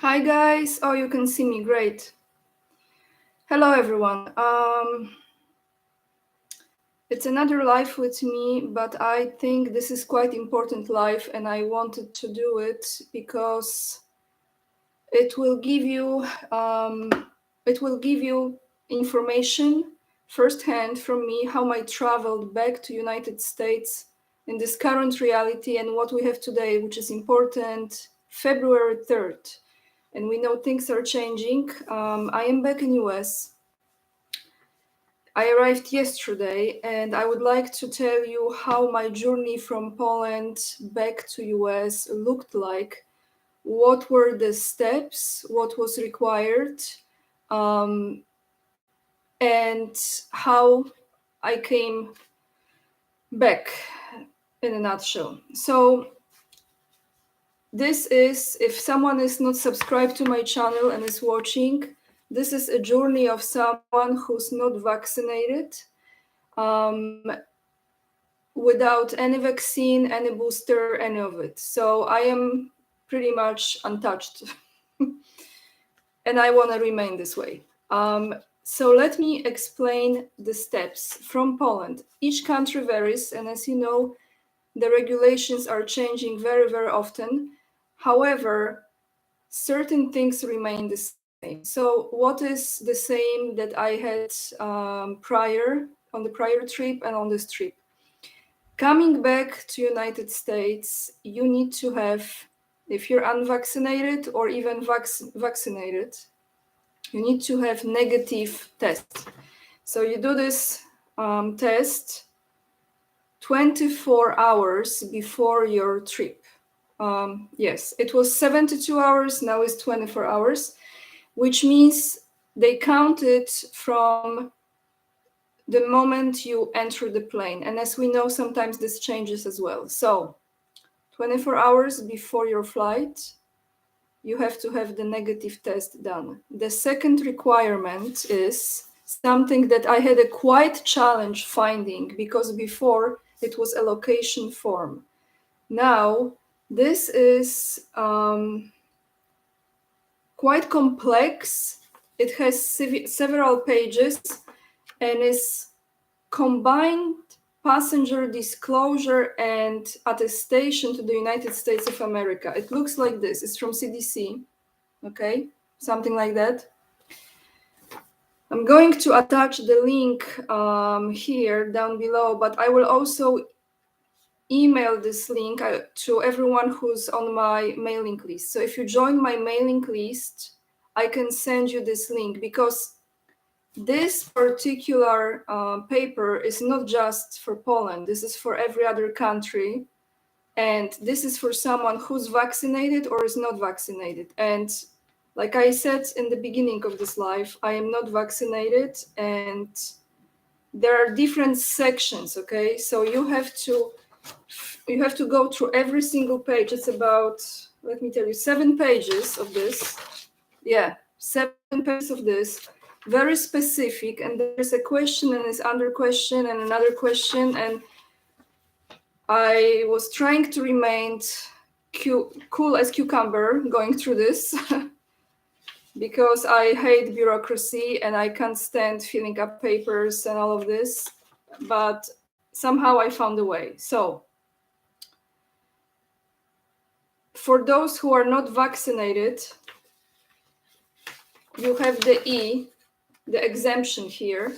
Hi guys. Oh, you can see me. Great. Hello everyone. It's another live with me, but I think this is quite important live, and I wanted to do it because it will give you um, information firsthand from me how I traveled back to United States in this current reality and what we have today, which is important. February 3rd. And we know things are changing. I am back in US. I arrived yesterday, and I would like to tell you how my journey from Poland back to US looked like. What were the steps? What was required? Um, and how I came back in a nutshell. So this is, if someone is not subscribed to my channel and is watching, this is a journey of someone who's not vaccinated, um, without any vaccine, any booster, any of it. So I am pretty much untouched. And I want to remain this way. So let me explain the steps from Poland. Each country varies, and as you know, the regulations are changing very, very often. However, certain things remain the same. So what is the same that I had prior, on the prior trip and on this trip? Coming back to United States, you need to have, if you're unvaccinated or even vaccinated, you need to have negative test. So you do this test 24 hours before your trip. Yes, it was 72 hours, now it's 24 hours, which means they count it from the moment you enter the plane. And as we know, sometimes this changes as well. So 24 hours before your flight, you have to have the negative test done. The second requirement is something that I had a quite challenge finding, because before it was a location form. Now, this is quite complex. It has several pages and is combined passenger disclosure and attestation to the United States of America. It looks like this. It's from CDC, okay? Something like that. I'm going to attach the link here down below, but I will also email this link to everyone who's on my mailing list. So if you join my mailing list, I can send you this link, because this particular paper is not just for Poland. This is for every other country. And this is for someone who's vaccinated or is not vaccinated. And like I said in the beginning of this live, I am not vaccinated, and there are different sections, okay? So you have to go through every single page. It's about, let me tell you, 7 pages of this. Yeah, 7 pages of this, very specific. And there's a question, and it's under question, and another question. And I was trying to remain cool as cucumber going through this because I hate bureaucracy and I can't stand filling up papers and all of this. But somehow I found a way. So for those who are not vaccinated, you have the exemption here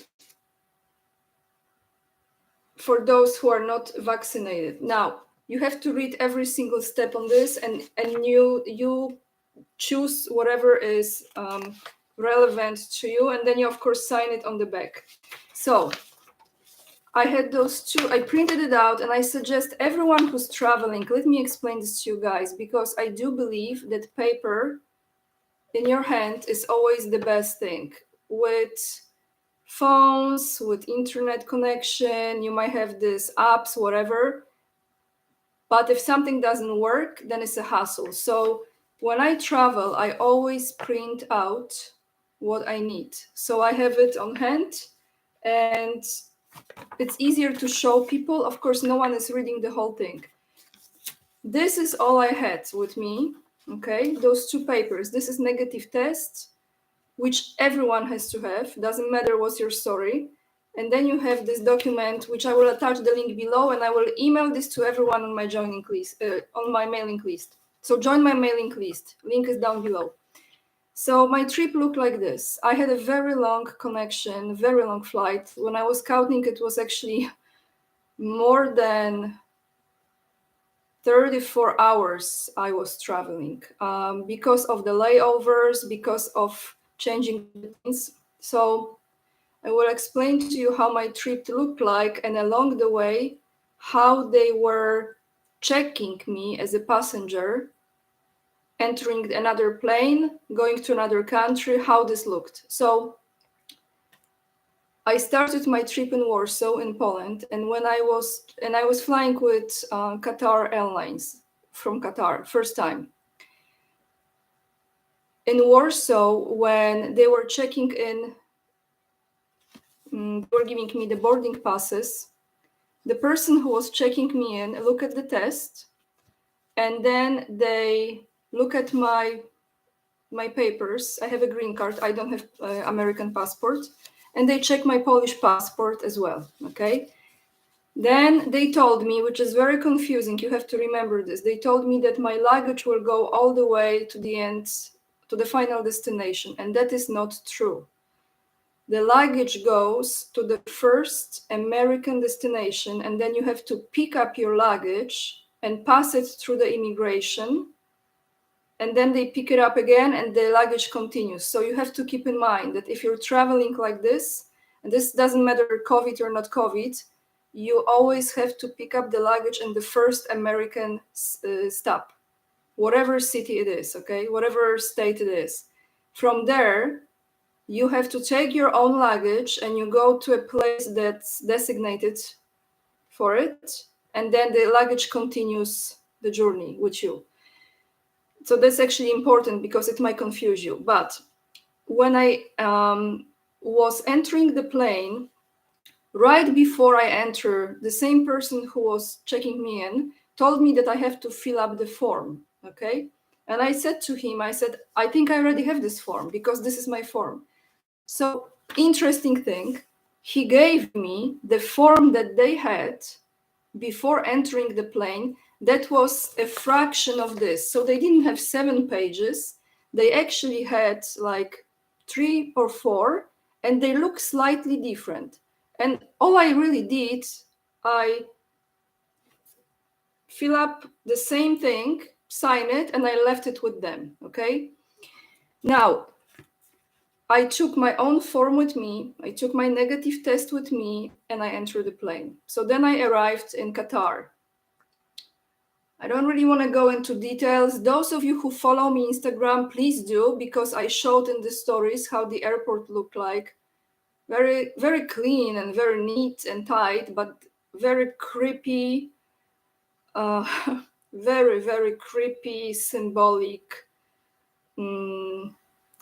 for those who are not vaccinated. Now, you have to read every single step on this, and you choose whatever is relevant to you, and then you, of course, sign it on the back. So I had those two. I printed it out, and I suggest everyone who's traveling, let me explain this to you guys, because I do believe that paper in your hand is always the best thing. With phones, with internet connection, you might have these apps, whatever. But if something doesn't work, then it's a hassle. So when I travel, I always print out what I need. So I have it on hand, and it's easier to show people. Of course, no one is reading the whole thing. This is all I had with me. Okay, those 2 papers. This is negative test, which everyone has to have. Doesn't matter what's your story. And then you have this document, which I will attach the link below, and I will email this to everyone on my joining list, on my mailing list. So join my mailing list. Link is down below. So my trip looked like this. I had a very long connection, very long flight. When I was counting, it was actually more than 34 hours I was traveling because of the layovers, because of changing things. So I will explain to you how my trip looked like, and along the way, how they were checking me as a passenger, entering another plane, going to another country, how this looked. So I started my trip in Warsaw in Poland, and I was flying with Qatar Airlines from Qatar, first time. In Warsaw, when they were checking in, they were giving me the boarding passes. The person who was checking me in look at the test, and then they look at my papers. I have a green card. I don't have American passport. And they check my Polish passport as well, okay? Then they told me, which is very confusing, you have to remember this, they told me that my luggage will go all the way to the end, to the final destination, and that is not true. The luggage goes to the first American destination, and then you have to pick up your luggage and pass it through the immigration, and then they pick it up again and the luggage continues. So you have to keep in mind that if you're traveling like this, and this doesn't matter COVID or not COVID, you always have to pick up the luggage in the first American stop, whatever city it is, okay, whatever state it is. From there, you have to take your own luggage and you go to a place that's designated for it, and then the luggage continues the journey with you. So that's actually important because it might confuse you. But when I was entering the plane, right before I enter, the same person who was checking me in told me that I have to fill up the form, okay? And I said to him, I said, I think I already have this form because this is my form. So interesting thing, he gave me the form that they had before entering the plane that was a fraction of this. So they didn't have 7 pages. They actually had like 3 or 4, and they look slightly different. And all I really did, I fill up the same thing, sign it, and I left it with them, okay? Now, I took my own form with me, I took my negative test with me, and I entered the plane. So then I arrived in Qatar. I don't really want to go into details. Those of you who follow me Instagram, please do, because I showed in the stories how the airport looked like. Very, very clean and very neat and tight, but very creepy, very, very creepy, symbolic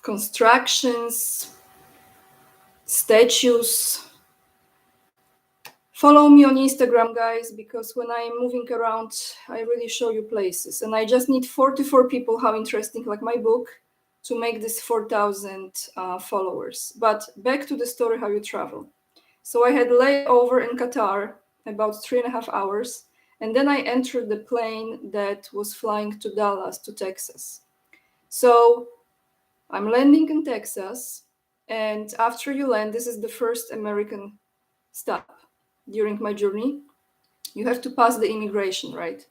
constructions, statues. Follow me on Instagram, guys, because when I'm moving around, I really show you places. And I just need 44 people, how interesting, like my book, to make this 4,000 followers. But back to the story, how you travel. So I had layover in Qatar, about 3.5 hours. And then I entered the plane that was flying to Dallas, to Texas. So I'm landing in Texas. And after you land, this is the first American stop during my journey. You have to pass the immigration, right?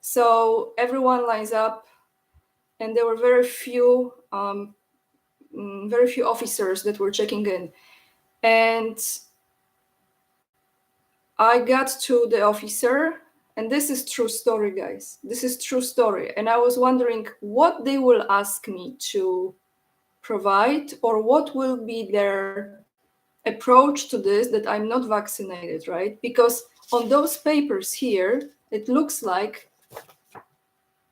So everyone lines up, and there were very few officers that were checking in. And I got to the officer, and this is true story, guys. This is true story. And I was wondering what they will ask me to provide, or what will be their approach to this, that I'm not vaccinated, right? Because on those papers here, it looks like,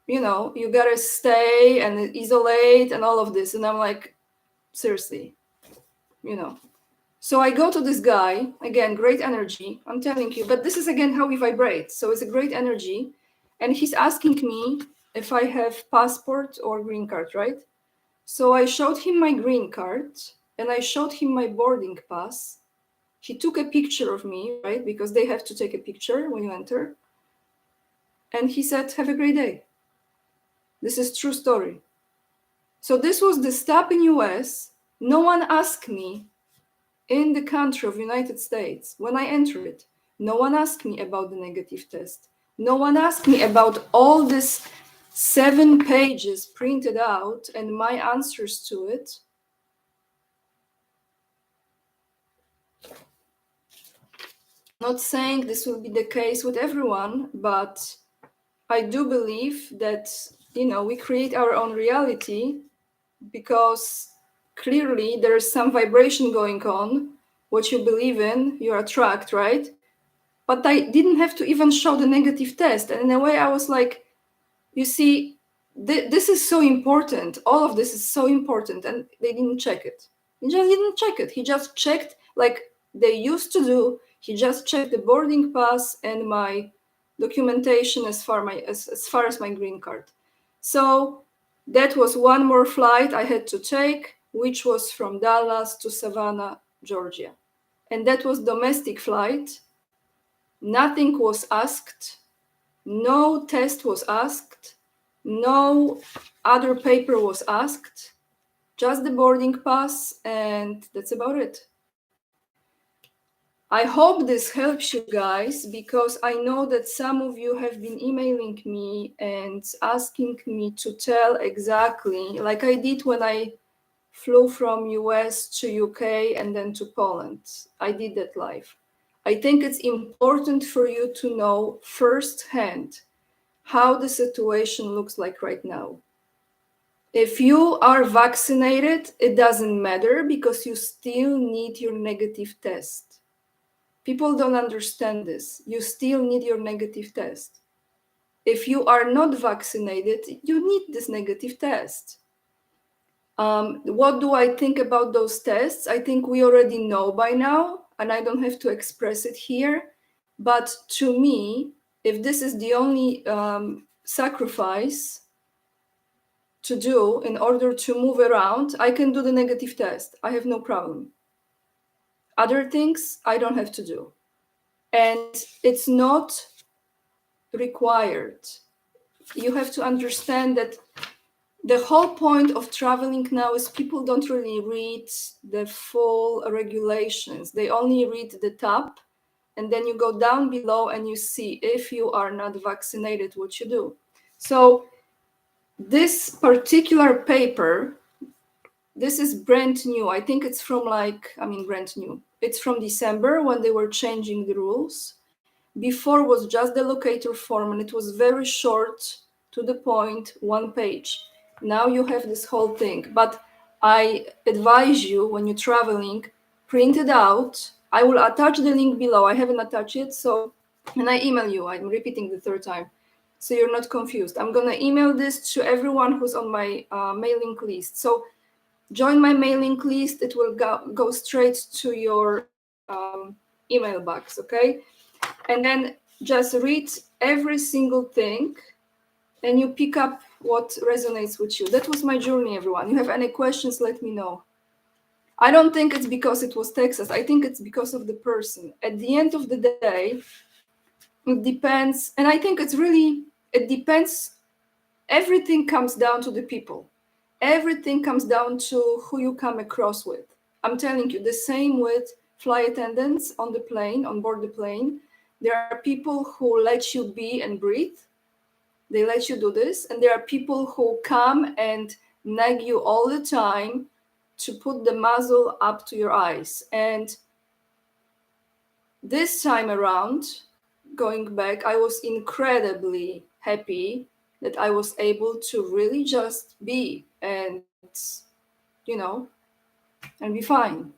you know, you gotta stay and isolate and all of this. And I'm like, seriously, you know. So I go to this guy, again, great energy, I'm telling you, but this is again how we vibrate. So it's a great energy. And he's asking me, if I have passport or green card, right? So I showed him my green card and I showed him my boarding pass. He took a picture of me, right? Because they have to take a picture when you enter. And he said, "Have a great day." This is true story. So this was the stop in US. No one asked me in the country of United States when I entered. No one asked me about the negative test. No one asked me about all this 7 pages printed out and my answers to it. Not saying this will be the case with everyone, but I do believe that, we create our own reality because clearly there's some vibration going on. What you believe in, you attract, right? But I didn't have to even show the negative test. And in a way, I was like, you see, this is so important. All of this is so important. And they didn't check it. He just didn't check it. He just checked like they used to do. He just checked the boarding pass and my documentation as far as my green card. So that was one more flight I had to take, which was from Dallas to Savannah, Georgia. And that was domestic flight. Nothing was asked. No test was asked. No other paper was asked. Just the boarding pass, and that's about it. I hope this helps you guys because I know that some of you have been emailing me and asking me to tell exactly, like I did when I flew from US to UK and then to Poland. I did that live. I think it's important for you to know firsthand how the situation looks like right now. If you are vaccinated, it doesn't matter because you still need your negative test. People don't understand this. You still need your negative test. If you are not vaccinated, you need this negative test. What do I think about those tests? I think we already know by now, and I don't have to express it here. But to me, if this is the only sacrifice to do in order to move around, I can do the negative test. I have no problem. Other things I don't have to do. And it's not required. You have to understand that the whole point of traveling now is people don't really read the full regulations. They only read the top, and then you go down below and you see if you are not vaccinated, what you do. So this particular paper, this is brand new. I think it's from brand new. It's from December when they were changing the rules. Before was just the locator form and it was very short, to the point, 1 page. Now you have this whole thing. But I advise you when you're traveling, print it out. I will attach the link below. I haven't attached it, and I email you. I'm repeating the 3rd time, so you're not confused. I'm gonna email this to everyone who's on my mailing list. So join my mailing list. It will go straight to your email box, okay? And then just read every single thing and you pick up what resonates with you. That was my journey, everyone. You have any questions, let me know. I don't think it's because it was Texas. I think it's because of the person. At the end of the day, it depends. And I think it depends. Everything comes down to the people. Everything comes down to who you come across with. I'm telling you, the same with flight attendants on the plane, on board the plane. There are people who let you be and breathe. They let you do this. And there are people who come and nag you all the time to put the muzzle up to your eyes. And this time around, going back, I was incredibly happy that I was able to really just be and, and be fine.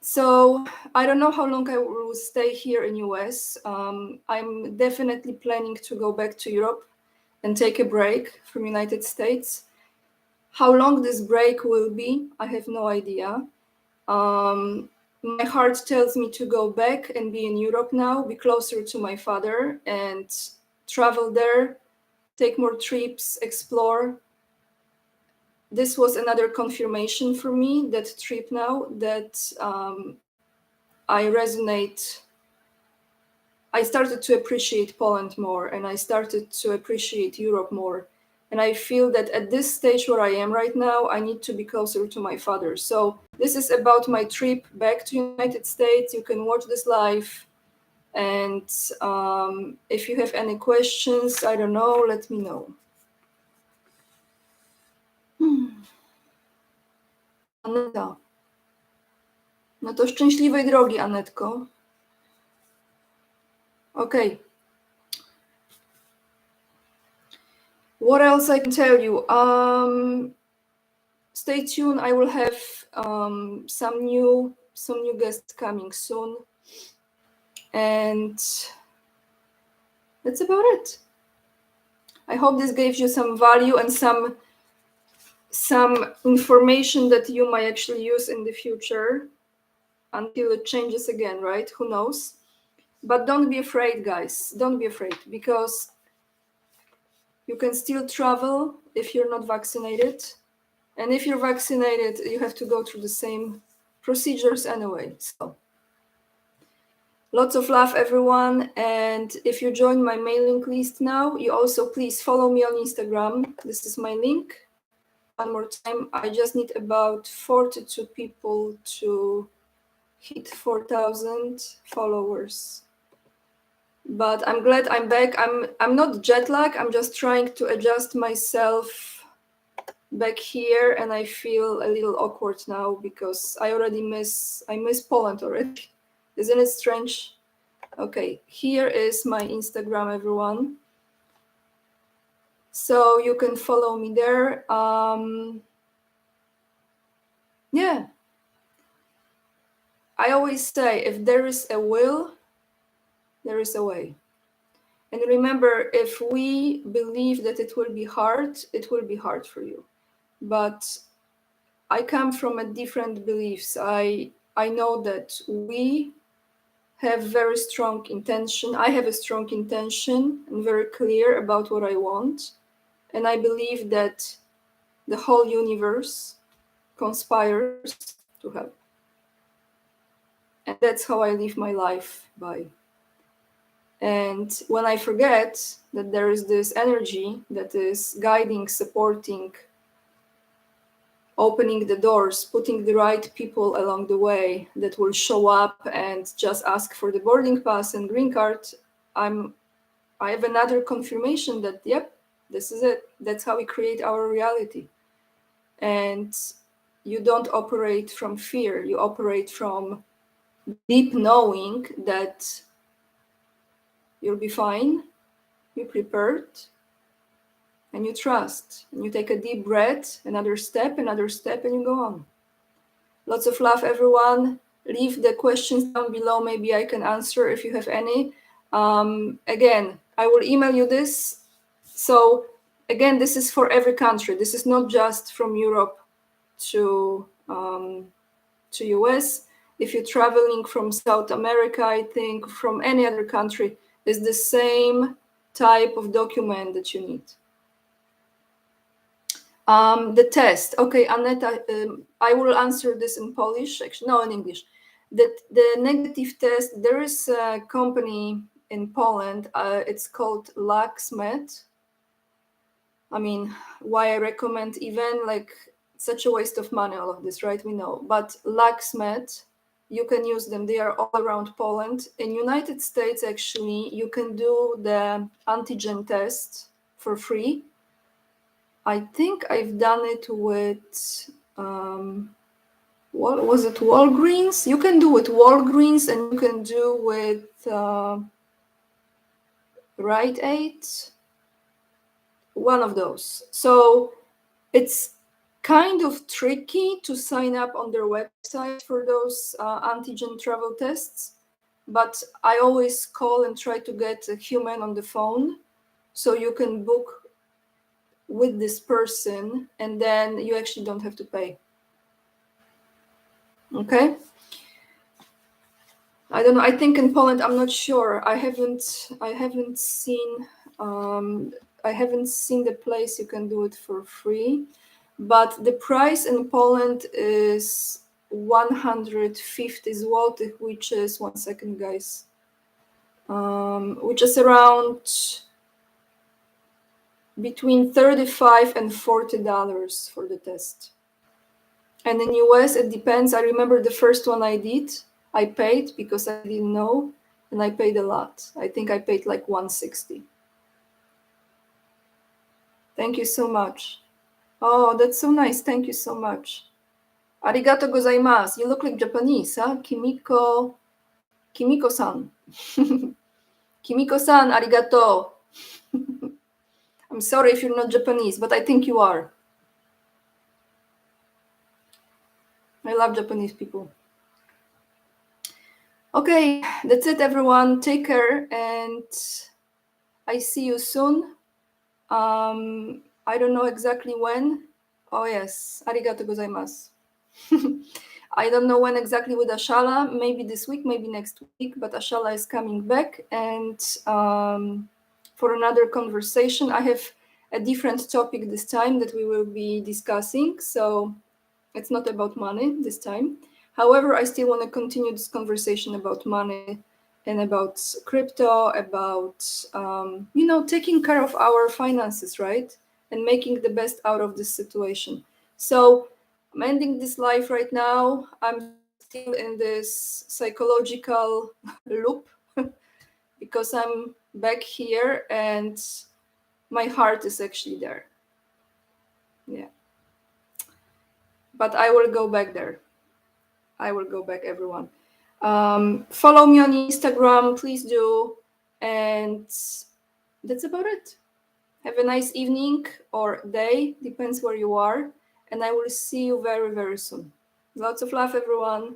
So I don't know how long I will stay here in US. I'm definitely planning to go back to Europe and take a break from United States. How long this break will be, I have no idea. my heart tells me to go back and be in Europe now, be closer to my father and travel there, take more trips, explore. This was another confirmation for me, that trip now, that I resonate. I started to appreciate Poland more, and I started to appreciate Europe more. And I feel that at this stage where I am right now, I need to be closer to my father. So this is about my trip back to United States. You can watch this live. And if you have any questions, I don't know, let me know. Aneta. No to szczęśliwej drogi, Anetko. Okay. What else I can tell you? Stay tuned. I will have some new guests coming soon, and that's about it. I hope this gave you some value and some information that you might actually use in the future until it changes again, right? Who knows? But don't be afraid, guys. Don't be afraid, because you can still travel if you're not vaccinated. And if you're vaccinated, you have to go through the same procedures anyway. So lots of love, everyone. And if you join my mailing list now, you also please follow me on Instagram. This is my link. One more time, I just need about 42 people to hit 4,000 followers. But I'm glad I'm back. I'm not jet lag. I'm just trying to adjust myself back here, and I feel a little awkward now because I miss Poland already. Isn't it strange? Okay, here is my Instagram, everyone. So you can follow me there. Yeah. I always say, if there is a will, there is a way. And remember, if we believe that it will be hard for you. But I come from a different beliefs. I know that we have very strong intention. I have a strong intention and very clear about what I want. And I believe that the whole universe conspires to help. And that's how I live my life by. And when I forget that there is this energy that is guiding, supporting, opening the doors, putting the right people along the way that will show up and just ask for the boarding pass and green card, I have another confirmation that, yep, this is it. That's how we create our reality. And you don't operate from fear. You operate from deep knowing that you'll be fine, you're prepared, and you trust. And you take a deep breath, another step, and you go on. Lots of love, everyone. Leave the questions down below. Maybe I can answer if you have any. Again, I will email you this. So again, this is for every country. This is not just from Europe to US. If you're traveling from South America, I think from any other country, it's the same type of document that you need. The test. Okay, Aneta, I will answer this in Polish, actually, no, in English. The negative test, there is a company in Poland, it's called LaxMed. I mean, why I recommend, even like such a waste of money, all of this, right? We know, but LaxMed, you can use them. They are all around Poland. In United States, actually, you can do the antigen test for free. I think I've done it with, what was it, Walgreens? You can do with Walgreens, and you can do with Rite Aid, one of those. So it's kind of tricky to sign up on their website for those antigen travel tests, but I always call and try to get a human on the phone so you can book with this person, and then you actually don't have to pay. Okay. I don't know. I think in Poland, I'm not sure. I haven't seen. I haven't seen the place you can do it for free, but the price in Poland is 150 zlotych, which is 1 second, guys. Which is around between $35 and $40 for the test. And in US, it depends. I remember the first one I did, I paid because I didn't know, and I paid a lot. I think I paid like 160. Thank you so much. Oh, that's so nice. Thank you so much. Arigato gozaimasu. You look like Japanese, huh? Kimiko-san. Kimiko-san, arigato. I'm sorry if you're not Japanese, but I think you are. I love Japanese people. Okay, that's it, everyone. Take care, and I see you soon. I don't know exactly when. Oh, yes. Arigato gozaimasu. I don't know when exactly with Ashala. Maybe this week, maybe next week, but Ashala is coming back. And for another conversation, I have a different topic this time that we will be discussing. So it's not about money this time. However, I still want to continue this conversation about money and about crypto, about, taking care of our finances, right? And making the best out of this situation. So I'm ending this live right now. I'm still in this psychological loop because I'm back here and my heart is actually there. Yeah. But I will go back there. I will go back, everyone. Follow me on Instagram, please do. And that's about it. Have a nice evening or day, depends where you are. And I will see you very, very soon. Lots of love, everyone.